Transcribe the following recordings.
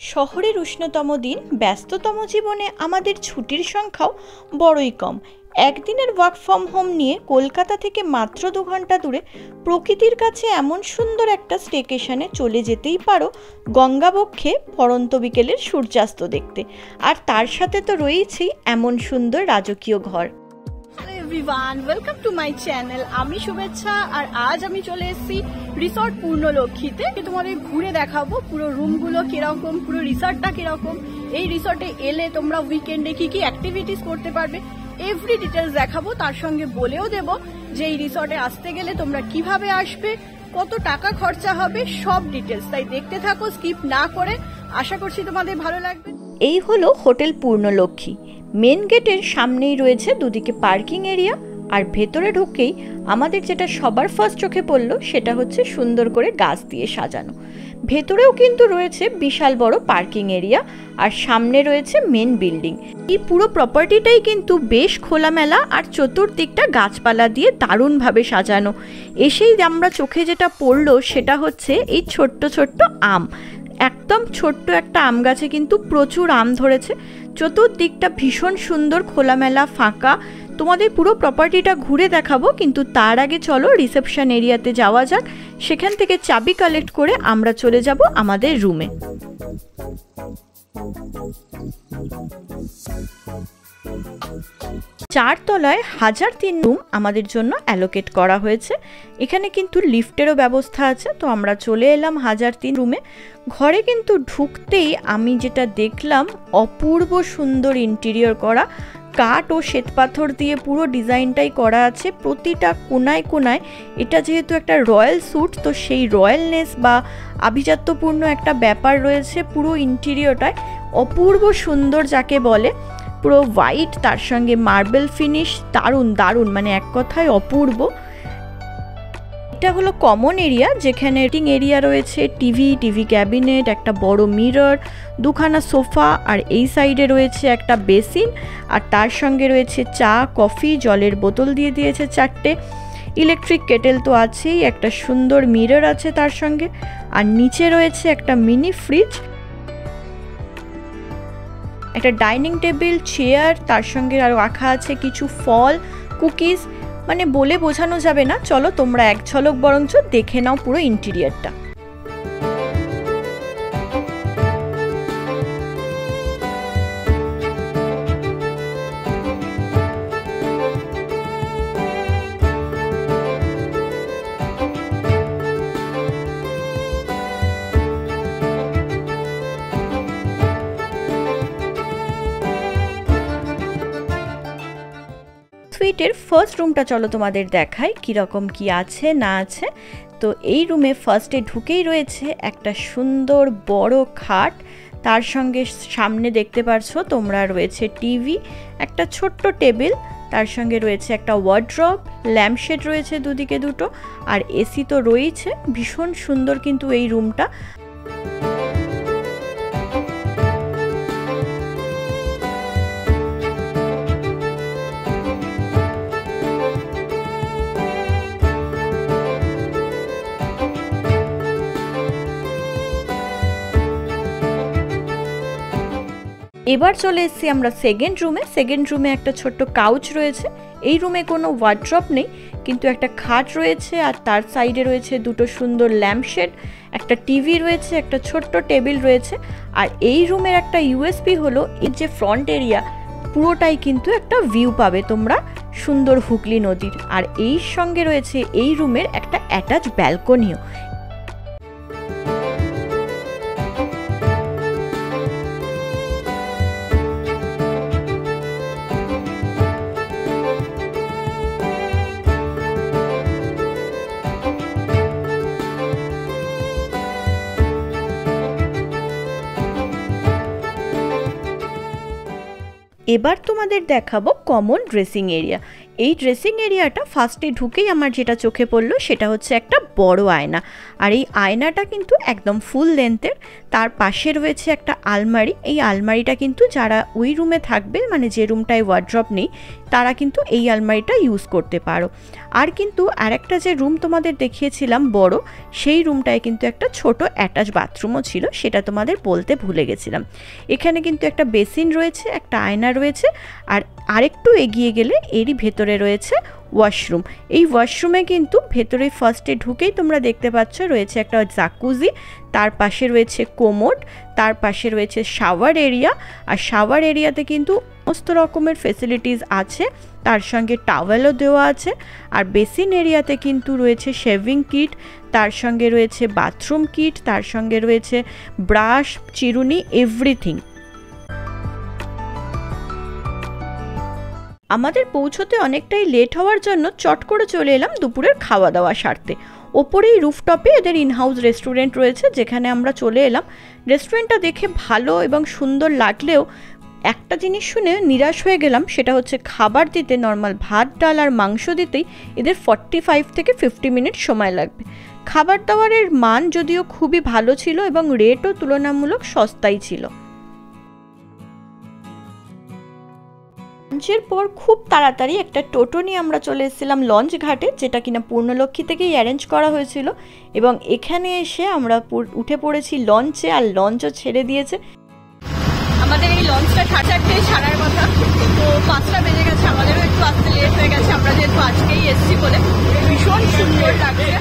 শহরের উষ্ণতম দিন, ব্যস্ততম জীবনে আমাদের ছুটির সংখ্যাও বড়ই কম। একদিনের ওয়ার্ক ফ্রম হোম নিয়ে কলকাতা থেকে মাত্র 2 ঘন্টা দূরে প্রকৃতির কাছে এমন সুন্দর একটা স্টেকেশনে চলে যেতেই পারো গঙ্গাবক্ষে পড়ন্ত বিকেলের সূর্যাস্ত দেখতে। আর তার সাথে তো রয়েছেই এমন সুন্দর রাজকীয় ঘর। Everyone, welcome to my channel. আমি শুভেচ্ছা, আর আজ আমি চলে এসেছি রিসর্ট পূর্ণলক্ষ্মীতে। তোমাদের ঘুরে দেখাবো পুরো রুমগুলো কিরকম, পুরো রিসর্টটা কিরকম, এই রিসর্টে এলে তোমরা উইকেন্ডে কি কি অ্যাক্টিভিটিস করতে পারবে, এভরি ডিটেলস দেখাবো। তার সঙ্গে বলেও দেব যে এই রিসর্টে আসতে গেলে তোমরা কিভাবে আসবে, কত টাকা খরচা হবে, সব ডিটেলস। তাই দেখতে থাকো স্কিপ না করে, আশা করছি তোমাদের ভালো লাগবে। এই হলো হোটেল পূর্ণলক্ষ্মী। মেন গেটের সামনেই রয়েছে দুদিকে পার্কিং এরিয়া, আর ভেতরে ঢুকেই আমাদের যেটা সবার ফার্স্ট চোখে পড়লো সেটা হচ্ছে সুন্দর করে গাছ দিয়ে সাজানো। ভেতরেও কিন্তু রয়েছে বিশাল বড় পার্কিং এরিয়া, আর সামনে রয়েছে মেন বিল্ডিং। এই পুরো প্রপার্টিটাই কিন্তু বেশ খোলামেলা, আর চতুর্দিকটা গাছপালা দিয়ে দারুণভাবে সাজানো। এসেই আমরা চোখে যেটা পড়লো সেটা হচ্ছে এই ছোট্ট ছোট্ট আম। একদম ছোট্ট একটা আম গাছে কিন্তু প্রচুর আম ধরেছে। চতুর্দিকটা ভীষণ সুন্দর, খোলামেলা, ফাঁকা। তোমাদের পুরো প্রপার্টিটা ঘুরে দেখাবো, কিন্তু তার আগে চলো রিসেপশন এরিয়াতে যাওয়া যাক। সেখান থেকে চাবি কালেক্ট করে আমরা চলে যাব আমাদের রুমে। চারতলায় 1003 রুম আমাদের জন্য অ্যালোকেট করা হয়েছে। এখানে কিন্তু লিফটেরও ব্যবস্থা আছে। তো আমরা চলে এলাম 1003 রুমে। ঘরে কিন্তু ঢুকতেই আমি যেটা দেখলাম, অপূর্ব সুন্দর ইন্টেরিয়র করা, কাঠ ও শ্বেতপাথর দিয়ে পুরো ডিজাইনটাই করা আছে প্রতিটা কোনায় কোনায়। এটা যেহেতু একটা রয়্যাল স্যুট, তো সেই রয়্যালনেস বা আভিজাত্যপূর্ণ একটা ব্যাপার রয়েছে পুরো ইন্টেরিয়রটায়। অপূর্ব সুন্দর যাকে বলে, পুরো হোয়াইট, তার সঙ্গে মার্বেল ফিনিশ, দারুণ দারুণ, মানে এক কথায় অপূর্ব। এটা হলো কমন এরিয়া, যেখানে রেটিং এরিয়া রয়েছে, টিভি ক্যাবিনেট, একটা বড় মিরর, দুখানা সোফা, আর এই সাইডে রয়েছে একটা বেসিন, আর তার সঙ্গে রয়েছে চা, কফি, জলের বোতল দিয়ে দিয়েছে 4টে। ইলেকট্রিক কেটেল তো আছেই, একটা সুন্দর মিরর আছে তার সঙ্গে, আর নিচে রয়েছে একটা মিনি ফ্রিজ, একটা ডাইনিং টেবিল, চেয়ার, তার সঙ্গে আর রাখা আছে কিছু ফল, কুকিজ। মানে বলে বোঝানো যাবে না। চলো তোমরা এক ঝলক বরঞ্চ দেখে নাও পুরো ইন্টেরিয়রটা। সুইটের ফার্স্ট রুমটা চলো তোমাদের দেখাই কীরকম কি আছে না আছে। তো এই রুমে ফার্স্টে ঢুকেই রয়েছে একটা সুন্দর বড় খাট, তার সঙ্গে সামনে দেখতে পারছো তোমরা রয়েছে টিভি, একটা ছোট্ট টেবিল, তার সঙ্গে রয়েছে একটা ওয়ার্ড্রপ, ল্যাম্পশেড রয়েছে দুদিকে দুটো, আর এসি তো রয়েছে। ভীষণ সুন্দর কিন্তু এই রুমটা। এবার চলে এসেছি আমরা সেকেন্ড রুমে। সেকেন্ড রুমে একটা ছোট্ট কাউচ রয়েছে। এই রুমে কোনো ওয়ার্ড্রপ নেই, কিন্তু একটা খাট রয়েছে, আর তার সাইডে রয়েছে দুটো সুন্দর ল্যাম্পশেড, একটা টিভি রয়েছে, একটা ছোট্ট টেবিল রয়েছে। আর এই রুমের একটা ইউএসপি হলো এর যে ফ্রন্ট এরিয়া, পুরোটাই কিন্তু একটা ভিউ পাবে তোমরা সুন্দর হুগলি নদীর। আর এই সঙ্গে রয়েছে এই রুমের একটা অ্যাটাচ ব্যালকনিও। এবার তোমাদের দেখাবো কমন ড্রেসিং এরিয়া। এই ড্রেসিং এরিয়াটা ফার্স্টে ঢুকেই আমার যেটা চোখে পড়লো সেটা হচ্ছে একটা বড় আয়না, আর এই আয়নাটা কিন্তু একদম ফুল লেন্থের। তার পাশে রয়েছে একটা আলমারি। এই আলমারিটা কিন্তু যারা ওই রুমে থাকবে, মানে যে রুমটায় ওয়ার্ড্রপ নেই, তারা কিন্তু এই আলমারিটা ইউজ করতে পারো। আর কিন্তু আরেকটা যে রুম তোমাদের দেখিয়েছিলাম বড়, সেই রুমটায় কিন্তু একটা ছোট অ্যাটাচ বাথরুমও ছিল, সেটা তোমাদের বলতে ভুলে গেছিলাম। এখানে কিন্তু একটা বেসিন রয়েছে, একটা আয়না রয়েছে, আর আরেকটু এগিয়ে গেলে এরই ভেতরে রয়েছে ওয়াশরুম। এই ওয়াশরুমে কিন্তু ভেতরে ফার্স্টে ঢুকেই তোমরা দেখতে পাচ্ছ রয়েছে একটা জাকুজি, তার পাশে রয়েছে কোমোড, তার পাশে রয়েছে শাওয়ার এরিয়া। আর শাওয়ার এরিয়াতে কিন্তু সমস্ত রকমের ফেসিলিটিস আছে, তার সঙ্গে টাওয়েলও দেওয়া আছে। আর বেসিন এরিয়াতে কিন্তু রয়েছে শেভিং কিট, তার সঙ্গে রয়েছে বাথরুম কিট, তার সঙ্গে রয়েছে ব্রাশ, চিরুনি, এভরিথিং। আমাদের পৌঁছতে অনেকটাই লেট হওয়ার জন্য চট করে চলে এলাম দুপুরের খাওয়া দাওয়া সারতে। ওপরেই রুফটপে এদের ইনহাউস রেস্টুরেন্ট রয়েছে, যেখানে আমরা চলে এলাম। রেস্টুরেন্টটা দেখে ভালো এবং সুন্দর লাগলেও একটা জিনিস শুনে নিরাশ হয়ে গেলাম, সেটা হচ্ছে খাবার দিতে, নর্মাল ভাত ডাল আর মাংস দিতেই এদের 45 থেকে 50 মিনিট সময় লাগবে। খাবার দাবারের মান যদিও খুবই ভালো ছিল এবং রেটও তুলনামূলক সস্তাই ছিল। লাঞ্চের পর খুব তাড়াতাড়ি একটা টোটো নিয়ে আমরা চলে এসেছিলাম লঞ্চ ঘাটে, যেটা কিনা পূর্ণলক্ষ্মী থেকেই অ্যারেঞ্জ করা হয়েছিল। এবং এখানে এসে আমরা উঠে পড়েছি লঞ্চে, আর লঞ্চও ছেড়ে দিয়েছে। আমাদের এই লঞ্চটা 4:30 ছাড়ার কথা, তো 5টা বেজে গেছে, আমাদেরও একটু আসতে লেট হয়ে গেছে। আমরা যেহেতু আজকেই এসেছি বলে ভীষণ সুন্দর লাগছে।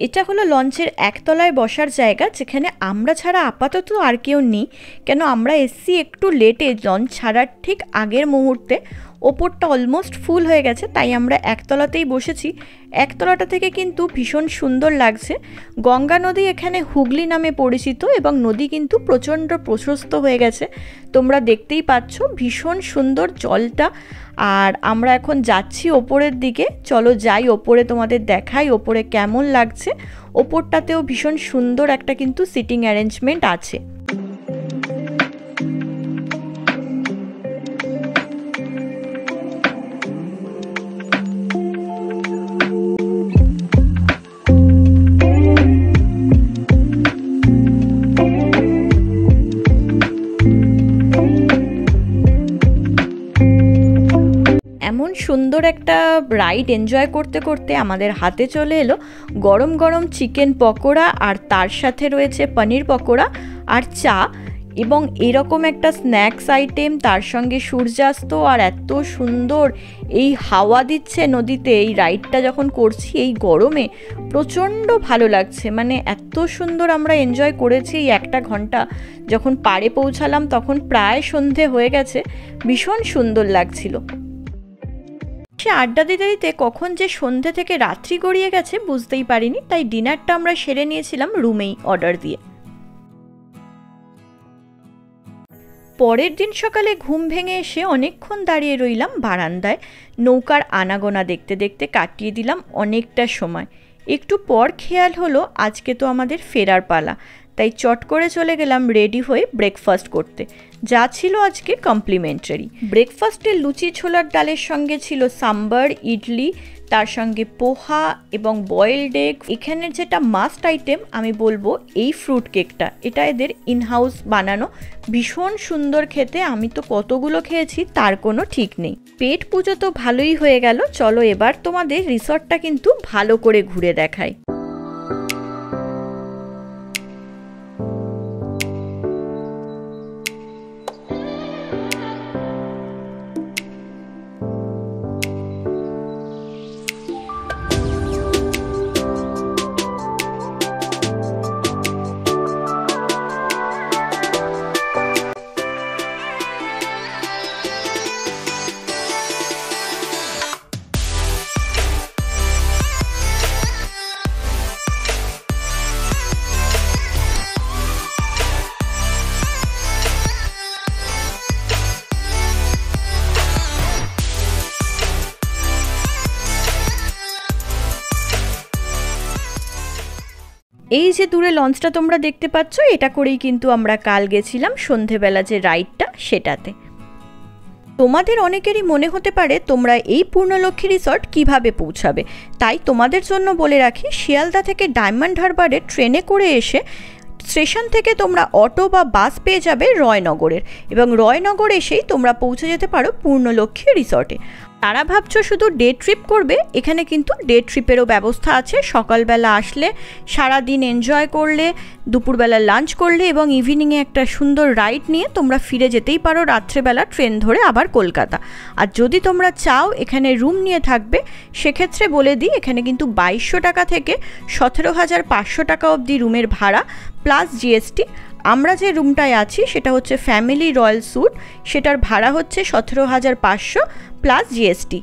এটা হলো লঞ্চের একতলায় বসার জায়গা, যেখানে আমরা ছাড়া আপাতত আর কেউ নেই, কেন আমরা এসছি একটু লেটে, লঞ্চ ছাড়ার ঠিক আগের মুহূর্তে। ওপরটা অলমোস্ট ফুল হয়ে গেছে, তাই আমরা একতলাতেই বসেছি। একতলাটা থেকে কিন্তু ভীষণ সুন্দর লাগছে। গঙ্গা নদী এখানে হুগলি নামে পরিচিত, এবং নদী কিন্তু প্রচণ্ড প্রশস্ত হয়ে গেছে, তোমরা দেখতেই পাচ্ছ, ভীষণ সুন্দর জলটা। আর আমরা এখন যাচ্ছি ওপরের দিকে, চলো যাই ওপরে, তোমাদের দেখাই ওপরে কেমন লাগছে। ওপরটাতেও ভীষণ সুন্দর একটা কিন্তু সিটিং অ্যারেঞ্জমেন্ট আছে। এমন সুন্দর একটা রাইড এনজয় করতে করতে আমাদের হাতে চলে এলো গরম গরম চিকেন পকোড়া, আর তার সাথে রয়েছে পনির পকোড়া আর চা, এবং এরকম একটা স্ন্যাক্স আইটেম, তার সঙ্গে সূর্যাস্ত। আর এত সুন্দর এই হাওয়া দিচ্ছে নদীতে, এই রাইডটা যখন করছি এই গরমে প্রচণ্ড ভালো লাগছে। মানে এত সুন্দর আমরা এনজয় করেছি এই 1 ঘন্টা। যখন পাড়ে পৌঁছালাম তখন প্রায় সন্ধে হয়ে গেছে, ভীষণ সুন্দর লাগছিল। সে আড্ডা দিতে দিতে কখন যে সন্ধে থেকে রাত্রি গড়িয়ে গেছে বুঝতেই পারিনি, তাই ডিনারটা আমরা সেরে নিয়েছিলাম রুমেই অর্ডার দিয়ে। পরের দিন সকালে ঘুম ভেঙে এসে অনেকক্ষণ দাঁড়িয়ে রইলাম বারান্দায়, নৌকার আনাগোনা দেখতে দেখতে কাটিয়ে দিলাম অনেকটা সময়। একটু পর খেয়াল হলো আজকে তো আমাদের ফেরার পালা, তাই চট করে চলে গেলাম রেডি হয়ে ব্রেকফাস্ট করতে, যা ছিল আজকে কমপ্লিমেন্টারি। ব্রেকফাস্টে লুচি ছোলার ডালের সঙ্গে ছিল সাম্বার, ইডলি, তার সঙ্গে পোহা এবং বয়েলড এগ। এখানের যেটা মাস্ট আইটেম আমি বলবো এই ফ্রুট কেকটা, এটা এদের ইনহাউস বানানো, ভীষণ সুন্দর খেতে। আমি তো কতগুলো খেয়েছি তার কোনো ঠিক নেই। পেট পুজো তো ভালোই হয়ে গেল, চলো এবার তোমাদের রিসর্টটা কিন্তু ভালো করে ঘুরে দেখাই। এই যে দূরে লঞ্চটা তোমরা দেখতে পাচ্ছ, এটা করেই কিন্তু আমরা কাল গেছিলাম সন্ধেবেলা যে রাইডটা সেটাতে। তোমাদের অনেকেরই মনে হতে পারে তোমরা এই পূর্ণলক্ষ্মী রিসর্ট কিভাবে পৌঁছাবে, তাই তোমাদের জন্য বলে রাখি, শিয়ালদা থেকে ডায়মন্ড হারবারে ট্রেনে করে এসে স্টেশন থেকে তোমরা অটো বা বাস পেয়ে যাবে রয়নগরের, এবং রয়নগর এসেই তোমরা পৌঁছে যেতে পারো পূর্ণলক্ষ্মী রিসর্টে। তারা ভাবছো শুধু ডে ট্রিপ করবে, এখানে কিন্তু ডে ট্রিপেরও ব্যবস্থা আছে। সকালবেলা আসলে সারা দিন এনজয় করলে, দুপুরবেলা লাঞ্চ করলে এবং ইভিনিংয়ে একটা সুন্দর রাইড নিয়ে তোমরা ফিরে যেতেই পারো রাত্রেবেলা ট্রেন ধরে আবার কলকাতা। আর যদি তোমরা চাও এখানে রুম নিয়ে থাকবে, সেক্ষেত্রে বলে দিই এখানে কিন্তু 2200 টাকা থেকে 17,500 টাকা অবধি রুমের ভাড়া প্লাস জিএসটি। আমরা যে রুমটায় আছি সেটা হচ্ছে ফ্যামিলি রয়্যাল স্যুট, সেটার ভাড়া হচ্ছে 17,500 প্লাস জিএসটি।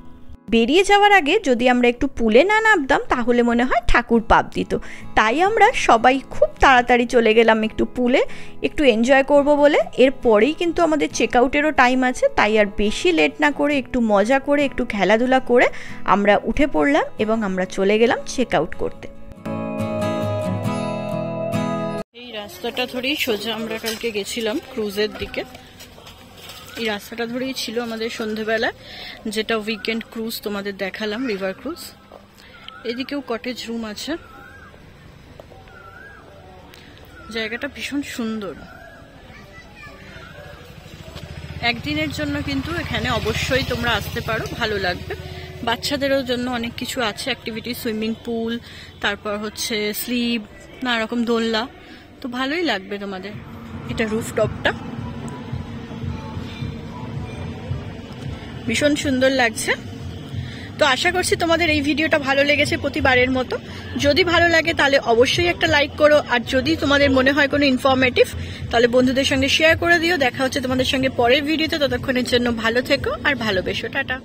বেরিয়ে যাওয়ার আগে যদি আমরা একটু পুলে না নামতাম তাহলে মনে হয় ঠাকুর পাপ দিত, তাই আমরা সবাই খুব তাড়াতাড়ি চলে গেলাম একটু পুলে, একটু এনজয় করব বলে। এরপরেই কিন্তু আমাদের চেক আউটেরও টাইম আছে, তাই আর বেশি লেট না করে একটু মজা করে একটু খেলাধুলা করে আমরা উঠে পড়লাম এবং আমরা চলে গেলাম চেক আউট করতে। এই রাস্তাটা ধরেই সোজা আমরা কালকে গেছিলাম ক্রুজের দিকে। এই রাস্তাটা ধরেই ছিল আমাদের সন্ধেবেলা যেটা উইকেন্ড ক্রুজ তোমাদের দেখালাম, রিভার ক্রুজ। এদিকেও কটেজ রুম আছে, জায়গাটা ভীষণ সুন্দর। একদিনের জন্য কিন্তু এখানে অবশ্যই তোমরা আসতে পারো, ভালো লাগবে। বাচ্চাদেরও জন্য অনেক কিছু আছে অ্যাক্টিভিটি, সুইমিং পুল, তারপর হচ্ছে স্লিপ, নানা রকম দোলনা, তো ভালোই লাগবে তোমাদের। এটা রুফটপটা ভীষণ সুন্দর লাগছে। তো আশা করছি তোমাদের এই ভিডিওটা ভালো লেগেছে প্রতিবারের মতো। যদি ভালো লাগে তাহলে অবশ্যই একটা লাইক করো, আর যদি তোমাদের মনে হয় কোনো ইনফরমেটিভ তাহলে বন্ধুদের সঙ্গে শেয়ার করে দিও। দেখা হচ্ছে তোমাদের সঙ্গে পরের ভিডিওতে, ততক্ষণের জন্য ভালো থেকো আর ভালোবেসো। টাটা।